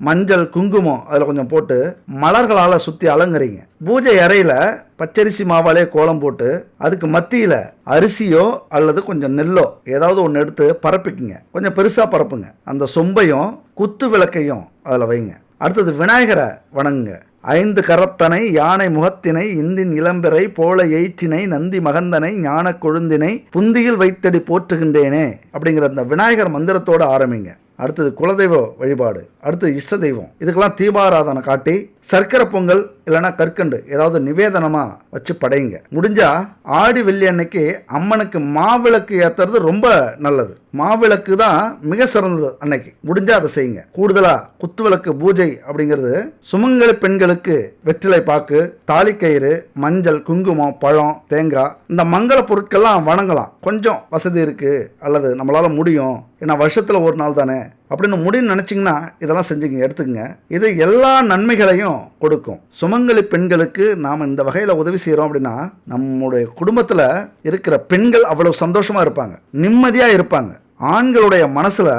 மஞ்சள் குங்குமம் அதில் கொஞ்சம் போட்டு மலர்களால் சுற்றி அலங்கரிங்க. பூஜை அறையில் பச்சரிசி மாவாலே கோலம் போட்டு அதுக்கு மத்தியில் அரிசியோ அல்லது கொஞ்சம் நெல்லோ ஏதாவது ஒன்று எடுத்து பரப்பிக்குங்க. கொஞ்சம் பெருசாக பரப்புங்க. அந்த சொம்பையும் குத்து விளக்கையும் அதில் வைங்க. அடுத்தது விநாயகரை வணங்குங்க. 5 கரத்தனை யானை முகத்தினை இந்தின் இளம்பிறை போல எய்ச்சினை நந்தி மகந்தனை ஞான கொழுந்தினை புந்தியில் வைத்தடி போற்றுகின்றேனே அப்படிங்கிற அந்த விநாயகர் மந்திரத்தோடு ஆரம்பிங்க. அடுத்தது குலதெய்வ வழிபாடு, அடுத்தது இஷ்ட தெய்வம். இதுக்கெல்லாம் தீபாராதனை காட்டி சர்க்கரை பொங்கல் இல்லைன்னா கற்கண்டு ஏதாவது நிவேதனமாக வச்சு படையுங்க. முடிஞ்சா ஆடி வெள்ளி அன்னைக்கு அம்மனுக்கு மாவிளக்கு ஏற்றுறது ரொம்ப நல்லது. மாவிளக்கு தான் மிக சிறந்தது. அன்னைக்கு முடிஞ்சா அதை செய்யுங்க. கூடுதலாக குத்துவிளக்கு பூஜை அப்படிங்கிறது சுமங்கலி பெண்களுக்கு வெற்றிலை பாக்கு, தாலிக்கயிறு, மஞ்சள், குங்குமம், பழம், தேங்காய் இந்த மங்கள பொருட்கள்லாம் வணங்கலாம். கொஞ்சம் வசதி இருக்குது அல்லது நம்மளால் முடியும், ஏன்னா வருஷத்தில் ஒரு நாள் தானே அப்படின்னு முடின்னு நினச்சிங்கன்னா இதெல்லாம் செஞ்சுங்க, எடுத்துக்கங்க. இது எல்லா நன்மைகளையும் கொடுக்கும். சுமங்கலி பெண்களுக்கு நாம் இந்த வகையில் உதவி செய்கிறோம் அப்படின்னா நம்முடைய குடும்பத்தில் இருக்கிற பெண்கள் அவ்வளவு சந்தோஷமாக இருப்பாங்க, நிம்மதியாக இருப்பாங்க. ஆண்களுடைய மனசில்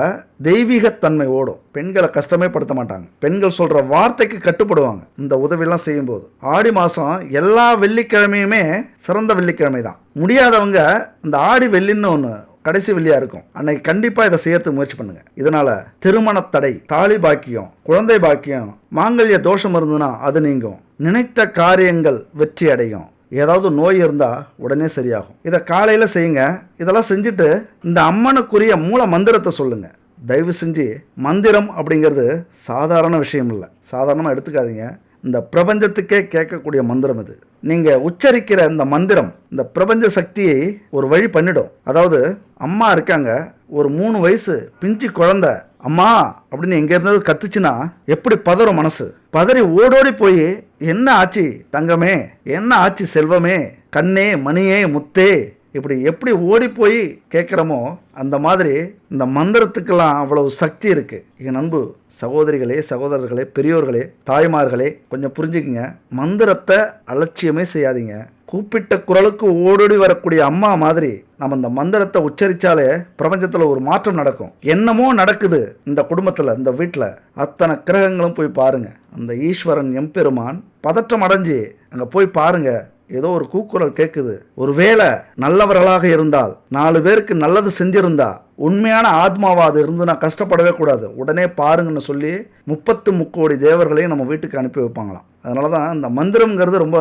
தெய்வீகத்தன்மை ஓடும். பெண்களை கஷ்டமே படுத்த மாட்டாங்க. பெண்கள் சொல்கிற வார்த்தைக்கு கட்டுப்படுவாங்க இந்த உதவியெல்லாம் செய்யும்போது. ஆடி மாதம் எல்லா வெள்ளிக்கிழமையுமே சிறந்த வெள்ளிக்கிழமை தான். முடியாதவங்க இந்த ஆடி வெள்ளின்னு ஒன்று கடைசி வெள்ளியாக இருக்கும், அன்னைக்கு கண்டிப்பாக இதை செய்யறதுக்கு முயற்சி பண்ணுங்க. இதனால திருமண தடை, தாலி பாக்கியம், குழந்தை பாக்கியம், மாங்கல்ய தோஷம் இருந்ததுன்னா அது நீங்கும். நினைத்த காரியங்கள் வெற்றி அடையும். ஏதாவது நோய் இருந்தால் உடனே சரியாகும். இதை காலையில் செய்யுங்க. இதெல்லாம் செஞ்சுட்டு இந்த அம்மனுக்குரிய மூல மந்திரத்தை சொல்லுங்க. தயவு செஞ்சு மந்திரம் அப்படிங்கிறது சாதாரண விஷயம் இல்லை, சாதாரணமாக எடுத்துக்காதீங்க. இந்த பிரபஞ்சத்துக்கே கேட்கக்கூடிய மந்திரம் இது. நீங்கள் உச்சரிக்கிற இந்த மந்திரம் இந்த பிரபஞ்ச சக்தியை ஒரு வழி பண்ணிடும். அதாவது அம்மா இருக்காங்க, ஒரு 3 வயசு பிஞ்சு குழந்தை அம்மா அப்படின்னு எங்கே இருந்தாவது கத்துச்சுன்னா எப்படி பதறும் மனசு. பதறி ஓடோடி போய் என்ன ஆச்சு தங்கமே, என்ன ஆச்சு செல்வமே, கண்ணே மணியே முத்தே, இப்படி எப்படி ஓடி போய் கேட்குறோமோ அந்த மாதிரி இந்த மந்திரத்துக்கெல்லாம் அவ்வளவு சக்தி இருக்குது. என் அன்பு சகோதரிகளே, சகோதரர்களே, பெரியோர்களே, தாய்மார்களே, கொஞ்சம் புரிஞ்சுக்குங்க. மந்திரத்தை அலட்சியமே செய்யாதீங்க. கூப்பிட்ட குரலுக்கு ஓடோடி வரக்கூடிய அம்மா மாதிரி நம்ம இந்த மந்திரத்தை உச்சரித்தாலே பிரபஞ்சத்தில் ஒரு மாற்றம் நடக்கும். என்னமோ நடக்குது இந்த குடும்பத்தில், இந்த வீட்டில். அத்தனை கிரகங்களும் போய் பாருங்க. அந்த ஈஸ்வரன் எம்பெருமான் பதற்றம் அடைஞ்சு அங்கே போய் பாருங்க, ஏதோ ஒரு கூக்குரல் கேட்குது. ஒருவேளை நல்லவர்களாக இருந்தால், 4 பேருக்கு நல்லது செஞ்சிருந்தா, உண்மையான ஆத்மாவா அது இருந்துன்னா கஷ்டப்படவே கூடாது. உடனே பாருங்கன்னு சொல்லி 33 கோடி தேவர்களையும் நம்ம வீட்டுக்கு அனுப்பி வைப்பாங்களாம். அதனால தான் இந்த மந்திரம்ங்கிறது ரொம்ப,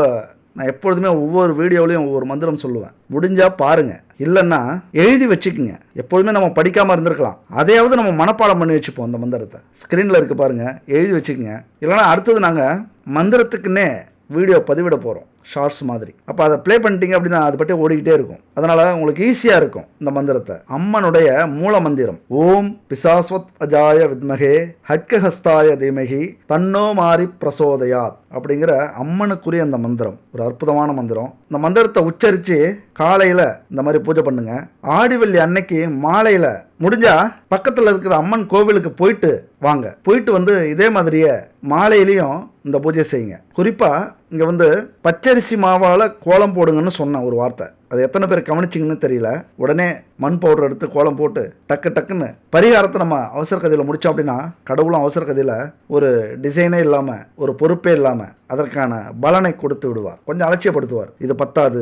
நான் எப்பொழுதுமே ஒவ்வொரு வீடியோலையும் ஒவ்வொரு மந்திரம் சொல்லுவேன். முடிஞ்சால் பாருங்கள், இல்லைன்னா எழுதி வச்சுக்கோங்க. எப்பொழுதுமே நம்ம படிக்காமல் இருந்திருக்கலாம், அதையாவது நம்ம மனப்பாடம் பண்ணி வச்சுப்போம். அந்த மந்திரத்தை ஸ்க்ரீனில் இருக்குது பாருங்கள், எழுதி வச்சுக்கோங்க. இல்லைனா அடுத்தது நாங்கள் மந்திரத்துக்குன்னே வீடியோ பதிவிட போகிறோம், ஷார்ட்ஸ் மாதிரி. அப்போ அதை ப்ளே பண்ணிட்டீங்க அப்படின்னா அது பற்றி ஓடிக்கிட்டே இருக்கும். அதனால் உங்களுக்கு ஈஸியாக இருக்கும். இந்த மந்திரத்தை அம்மனுடைய மூல மந்திரம் ஓம் பிசாஸ்வத் அஜாய வித்மகே ஹட்கஹஸ்தாய தீமகி தன்னோ மாறி பிரசோதயாத் அப்படிங்கிற அம்மனுக்குரிய அந்த மந்திரம் ஒரு அற்புதமான மந்திரம். இந்த மந்திரத்தை உச்சரித்து காலையில் இந்த மாதிரி பூஜை பண்ணுங்க. ஆடி வெள்ளி அன்னைக்கு மாலையில் முடிஞ்சா பக்கத்தில் இருக்கிற அம்மன் கோவிலுக்கு போயிட்டு வாங்க. போயிட்டு வந்து இதே மாதிரியே மாலையிலையும் இந்த பூஜை செய்யுங்க. குறிப்பாக இங்கே வந்து பச்சரிசி மாவால் கோலம் போடுங்கன்னு சொன்ன ஒரு வார்த்தை, அது எத்தனை பேர் கவனிச்சிங்கன்னு தெரியல. உடனே மண் பவுடர் எடுத்து கோலம் போட்டு டக்குன்னு பரிகாரத்தை நம்ம அவசர கதையில் முடித்தோம் அப்படின்னா கடவுளும் அவசர கதையில் ஒரு டிசைனே இல்லாமல், ஒரு பொறுப்பே இல்லாமல் அதற்கான பலனை கொடுத்து விடுவார். கொஞ்சம் அலட்சியப்படுத்துவார், இது பத்தாது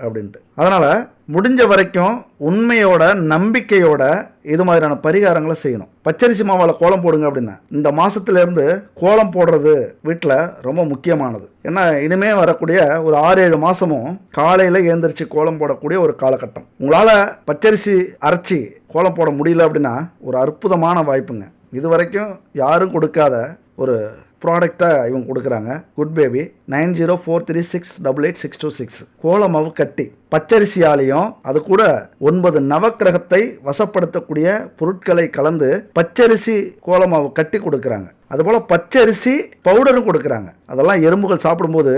அப்படின்ட்டு. அதனால் முடிஞ்ச வரைக்கும் உண்மையோட நம்பிக்கையோட இது மாதிரியான பரிகாரங்களை செய்யணும். பச்சரிசி மாவால் கோலம் போடுங்க அப்படின்னா இந்த மாதத்துலேருந்து கோலம் போடுறது வீட்டில் ரொம்ப முக்கியமானது. ஏன்னா இனிமே வரக்கூடிய ஒரு 6-7 மாதமும் காலையில் எழுந்திரிச்சு கோலம் போடக்கூடிய ஒரு காலகட்டம். உங்களால் பச்சரிசி அரைச்சி கோலம் போட முடியல அப்படின்னா ஒரு அற்புதமான வாய்ப்புங்க. இது வரைக்கும் யாரும் கொடுக்காத ஒரு ப்ராடக்டாக இவங்க கொடுக்குறாங்க. குட் பேபி 9043688626 கோலமாவு கட்டி பச்சரிசியாலையும் அது கூட 9 நவக்கிரகத்தை வசப்படுத்தக்கூடிய பொருட்களை கலந்து பச்சரிசி கோலமாவு கட்டி கொடுக்குறாங்க. அதுபோல் பச்சரிசி பவுடரும் கொடுக்குறாங்க. அதெல்லாம் எறும்புகள் சாப்பிடும்போது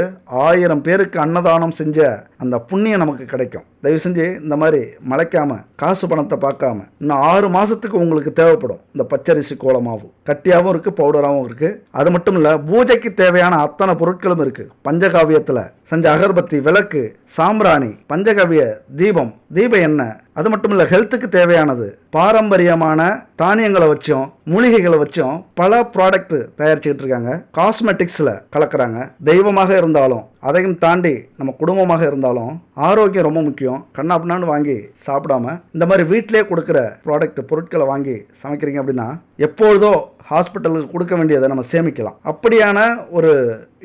1000 பேருக்கு அன்னதானம் செஞ்ச அந்த புண்ணியம் நமக்கு கிடைக்கும். தயவு செஞ்சு இந்த மாதிரி மலைக்காமல் காசு பணத்தை பார்க்காம இன்னும் 6 மாதத்துக்கு உங்களுக்கு தேவைப்படும் இந்த பச்சரிசி கோலமாவு. கட்டியாகவும் இருக்குது, பவுடராகவும் இருக்குது. அது மட்டும் இல்லை, பூஜைக்கு தேவையான அத்தனை பொருட்களும் இருக்குது. விளக்கு, பஞ்சகாவியத்தில் செஞ்ச அகர்பத்தி, விளக்கு, சாம்பிராணி, பஞ்சகாவிய தீபம், தீப எண்ணெய், அது மட்டும் இல்லை ஹெல்த்துக்கு தேவையானது பாரம்பரியமான தானியங்களை வச்சும் மூலிகைகளை வச்சும் பல ப்ராடக்ட் தயாரிச்சுக்கிட்டு இருக்காங்க. காஸ்மெட்டிக்ஸில் கலக்கிறாங்க. தெய்வமாக இருந்தாலும் அதையும் தாண்டி நம்ம குடும்பமாக இருந்தாலும் ஆரோக்கியம் ரொம்ப முக்கியம். கண்ணாப்பினான்னு வாங்கி சாப்பிடாம இந்த மாதிரி வீட்டிலே கொடுக்குற பொருட்களை வாங்கி சமைக்கிறீங்க அப்படின்னா எப்பொழுதோ ஹாஸ்பிட்டலுக்கு கொடுக்க வேண்டியதை நம்ம சேமிக்கலாம். அப்படியான ஒரு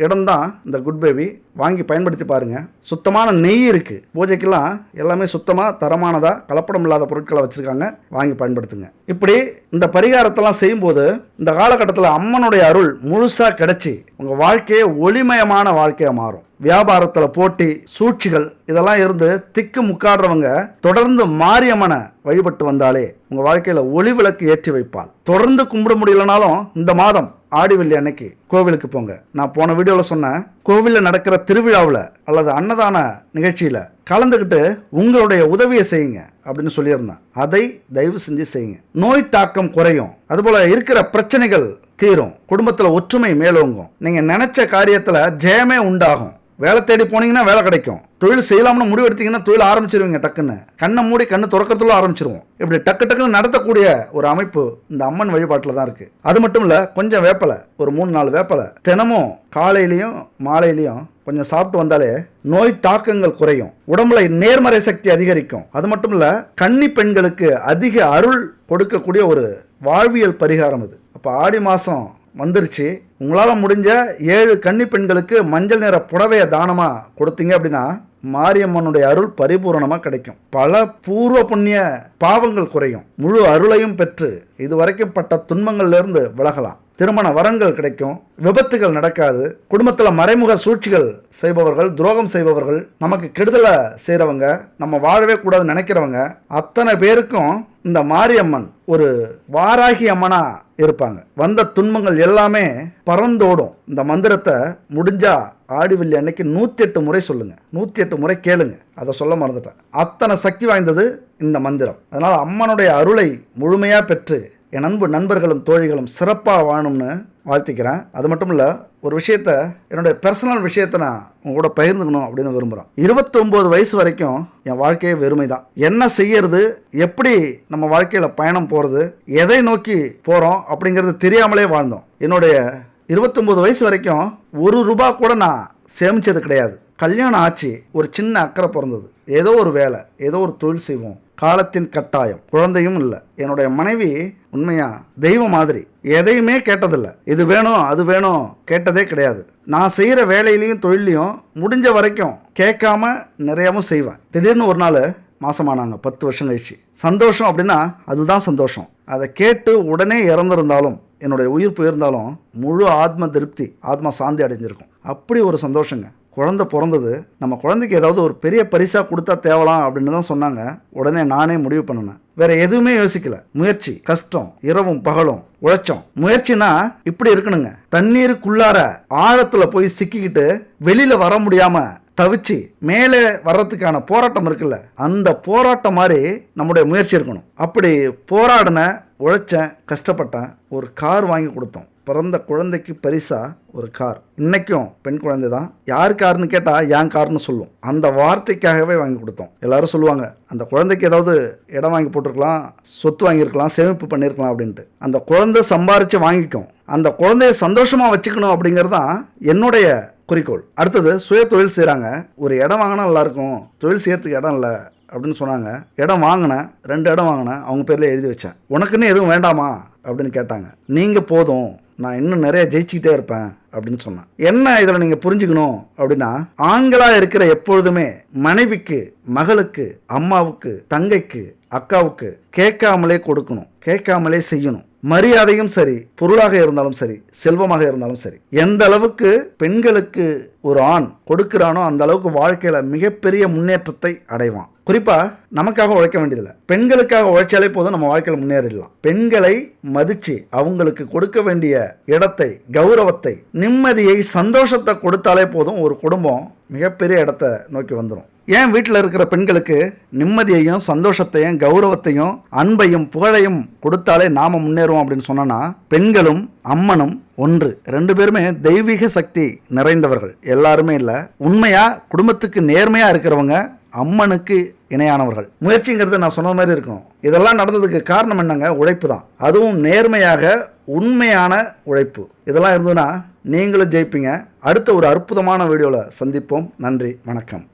இடம்தான் இந்த குட் பேபி. வாங்கி பயன்படுத்தி பாருங்கள். சுத்தமான நெய் இருக்குது. பூஜைக்கெல்லாம் எல்லாமே சுத்தமாக தரமானதாக கலப்படம் இல்லாத பொருட்களை வச்சுருக்காங்க. வாங்கி பயன்படுத்துங்க. இப்படி இந்த பரிகாரத்தெல்லாம் செய்யும்போது இந்த காலகட்டத்தில் அம்மனுடைய அருள் முழுசாக கிடைச்சி உங்கள் வாழ்க்கையே ஒளிமயமான வாழ்க்கையாக மாறும். வியாபாரத்தில் போட்டி, சூழ்ச்சிகள் இதெல்லாம் இருந்து திக்கு முக்காடுறவங்க தொடர்ந்து மாரியம்மனை வழிபட்டு வந்தாலே உங்கள் வாழ்க்கையில் ஒளி விளக்கு ஏற்றி வைப்பாள். தொடர்ந்து கும்பிட முடியலனாலும் இந்த மாதம் ஆடி வெள்ளி அன்னைக்கு கோவிலுக்கு போங்க. நான் போன வீடியோவில் சொன்னேன், கோவிலில் நடக்கிற திருவிழாவில் அல்லது அன்னதான நிகழ்ச்சியில் கலந்துக்கிட்டு உங்களுடைய உதவியை செய்யுங்க அப்படின்னு சொல்லியிருந்தேன். அதை தயவு செஞ்சு செய்யுங்க. நோய் தாக்கம் குறையும். அதுபோல் இருக்கிற பிரச்சனைகள் தீரும். குடும்பத்தில் ஒற்றுமை மேலோங்கும். நீங்கள் நினைச்ச காரியத்தில் ஜெயமே உண்டாகும். வேலை தேடி போனீங்கன்னா வேலை கிடைக்கும். தொழில் செய்யலாம்னு முடிவு எடுத்தீங்கன்னா தொழில் ஆரம்பிச்சிருவீங்க. டக்குன்னு கண்ணை மூடி கண்ணு திறக்கிறதுல ஆரம்பிச்சிருவோம். இப்படி டக்குன்னு நடத்தக்கூடிய ஒரு அமைப்பு இந்த அம்மன் வழிபாட்டில் தான் இருக்குது. அது மட்டும் இல்லை, கொஞ்சம் வேப்பலை, ஒரு 3-4 வேப்பலை தினமும் காலையிலையும் மாலையிலையும் கொஞ்சம் சாப்பிட்டு வந்தாலே நோய் தாக்கங்கள் குறையும். உடம்புல நேர்மறை சக்தி அதிகரிக்கும். அது மட்டும் இல்லை, கன்னி பெண்களுக்கு அதிக அருள் கொடுக்கக்கூடிய ஒரு வாழ்வியல் பரிகாரம் இது. அப்போ ஆடி மாதம் வந்துருச்சு. உங்களால் முடிஞ்ச 7 கன்னி பெண்களுக்கு மஞ்சள் நிற புடவையை தானமாக கொடுத்தீங்க அப்படின்னா மாரியம்மனுடைய அருள் பரிபூரணமாக கிடைக்கும். பல பூர்வ புண்ணிய பாவங்கள் குறையும். முழு அருளையும் பெற்று இதுவரைக்கும் பட்ட துன்பங்கள்லேருந்து விலகலாம். திருமண வரன்கள் கிடைக்கும். விபத்துகள் நடக்காது. குடும்பத்தில் மறைமுக சூழ்ச்சிகள் செய்பவர்கள், துரோகம் செய்பவர்கள், நமக்கு கெடுதலை செய்கிறவங்க, நம்ம வாழவே கூடாதுன்னு நினைக்கிறவங்க அத்தனை பேருக்கும் இந்த மாரியம்மன் ஒரு வாராகி அம்மனா இருப்பாங்க. வந்த துன்பங்கள் எல்லாமே பறந்தோடும். இந்த மந்திரத்தை முடிஞ்சா ஆடி வெள்ளி அன்னைக்கு 108 முறை சொல்லுங்க. 108 முறை கேளுங்க. அதை சொல்ல மறந்துட்டேன். அத்தனை சக்தி வாய்ந்தது இந்த மந்திரம். அதனால அம்மனுடைய அருளை முழுமையா பெற்று என் நண்பர்களும் தோழிகளும் சிறப்பாக வாழணும்னு வாழ்த்திக்கிறேன். அது மட்டும் இல்லை, ஒரு விஷயத்த, என்னுடைய பர்சனல் விஷயத்தை நான் உங்க கூட பகிர்ந்துக்கணும் அப்படின்னு விரும்புகிறேன். 29 வயசு வரைக்கும் என் வாழ்க்கையே வெறுமை தான். என்ன செய்யறது, எப்படி நம்ம வாழ்க்கையில் பயணம் போகிறது, எதை நோக்கி போகிறோம் அப்படிங்கிறது தெரியாமலே வாழ்ந்தோம். என்னுடைய 29 வயசு வரைக்கும் ₹1 கூட நான் சேமித்தது கிடையாது. கல்யாணம் ஆச்சு, ஒரு சின்ன அக்கறை பிறந்தது. ஏதோ ஒரு வேலை, ஏதோ ஒரு தொழில் செய்வோம். காலத்தின் கட்டாயம். குழந்தையும் இல்லை. என்னுடைய மனைவி உண்மையா தெய்வம் மாதிரி. எதையுமே கேட்டதில்லை. இது வேணும் அது வேணும் கேட்டதே கிடையாது. நான் செய்கிற வேலையிலையும் தொழிலையும் முடிஞ்ச வரைக்கும் கேட்காம நிறையாவும் செய்வேன். திடீர்னு ஒரு நாள் மாசமானாங்க 10 வருஷம் கழிச்சு. சந்தோஷம் அப்படின்னா அதுதான் சந்தோஷம். அதை கேட்டு உடனே இறந்துருந்தாலும், என்னுடைய உயிர் போயிருந்தாலும் முழு ஆத்ம திருப்தி, ஆத்ம சாந்தி அடைஞ்சிருக்கும். அப்படி ஒரு சந்தோஷங்க. குழந்தை பிறந்தது. நம்ம குழந்தைக்கு ஏதாவது ஒரு பெரிய பரிசாக கொடுத்தா தேவலாம் அப்படின்னு தான் சொன்னாங்க. உடனே நானே முடிவு பண்ணினேன். வேற எதுவுமே யோசிக்கல. முயற்சி, கஷ்டம், இரவும் பகலும் உழைச்சோம். முயற்சினா இப்படி இருக்கணுங்க. தண்ணீருக்குள்ளார ஆழத்துல போய் சிக்கிக்கிட்டு வெளியில வர முடியாம தவிச்சு மேலே வர்றதுக்கான போராட்டம் இருக்குல்ல, அந்த போராட்டம் மாதிரி நம்முடைய முயற்சி இருக்கணும். அப்படி போராடின, உழைச்சேன், கஷ்டப்பட்டேன். ஒரு கார் வாங்கி கொடுத்தோம். பிறந்த குழந்தைக்கு பரிசா ஒரு கார். இன்னைக்கும் பெண் குழந்தை தான். யார் கார்னு கேட்டால் என் கார்னு சொல்லும். அந்த வார்த்தைக்காகவே வாங்கி கொடுத்தோம். எல்லாரும் சொல்லுவாங்க, அந்த குழந்தைக்கு ஏதாவது இடம் வாங்கி போட்டிருக்கலாம், சொத்து வாங்கியிருக்கலாம், சேமிப்பு பண்ணியிருக்கலாம் அப்படின்ட்டு. அந்த குழந்தை சம்பாரித்து வாங்கிக்கும். அந்த குழந்தைய சந்தோஷமாக வச்சுக்கணும் அப்படிங்கிறது தான் என்னுடைய குறிக்கோள். அடுத்தது, சுய தொழில் செய்கிறாங்க. ஒரு இடம் வாங்கினா நல்லாயிருக்கும், தொழில் செய்யறதுக்கு இடம் இல்லை அப்படின்னு சொன்னாங்க. இடம் வாங்கினேன், 2 இடம் வாங்கினேன். அவங்க பேரில் எழுதி வச்சேன். உனக்குன்னு எதுவும் வேண்டாமா அப்படின்னு கேட்டாங்க. நீங்கள் போதும், நான் இன்னும் நிறைய ஜெயிச்சுக்கிட்டே இருப்பேன் அப்படின்னு சொன்னேன். என்ன இதில் நீங்கள் புரிஞ்சுக்கணும் அப்படின்னா, ஆண்களாக இருக்கிற எப்பொழுதுமே மனைவிக்கு, மகளுக்கு, அம்மாவுக்கு, தங்கைக்கு, அக்காவுக்கு கேட்காமலே கொடுக்கணும், கேட்காமலே செய்யணும். மரியாதையும் சரி, பொருளாக இருந்தாலும் சரி, செல்வமாக இருந்தாலும் சரி, எந்த அளவுக்கு பெண்களுக்கு ஒரு ஆண் கொடுக்கிறானோ அந்த அளவுக்கு வாழ்க்கையில மிகப்பெரிய முன்னேற்றத்தை அடைவான். குறிப்பா நமக்காக உழைக்க வேண்டியதில்லை, பெண்களுக்காக உழைச்சாலே போதும் நம்ம வாழ்க்கையில முன்னேறிடலாம். பெண்களை மதிச்சு அவங்களுக்கு கொடுக்க வேண்டிய இடத்தை, கௌரவத்தை, நிம்மதியை, சந்தோஷத்தை கொடுத்தாலே போதும் ஒரு குடும்பம் மிகப்பெரிய இடத்தை நோக்கி வந்துடும். ஏன் வீட்டில் இருக்கிற பெண்களுக்கு நிம்மதியையும் சந்தோஷத்தையும் கௌரவத்தையும் அன்பையும் புகழையும் கொடுத்தாலே நாம முன்னேறுவோம் அப்படின்னு சொன்னோன்னா, பெண்களும் அம்மனும் ஒன்று. 2 பேருமே தெய்வீக சக்தி நிறைந்தவர்கள். எல்லாருமே இல்லை, உண்மையா குடும்பத்துக்கு நேர்மையா இருக்கிறவங்க அம்மனுக்கு இணையானவர்கள். முயற்சிங்கிறது நான் சொன்ன மாதிரி இருக்கும். இதெல்லாம் நடந்ததுக்கு காரணம் என்னங்க? உழைப்பு தான். அதுவும் நேர்மையாக உண்மையான உழைப்பு. இதெல்லாம் இருந்ததுன்னா நீங்களும் ஜெயிப்பீங்க. அடுத்த ஒரு அற்புதமான வீடியோவில் சந்திப்போம். நன்றி, வணக்கம்.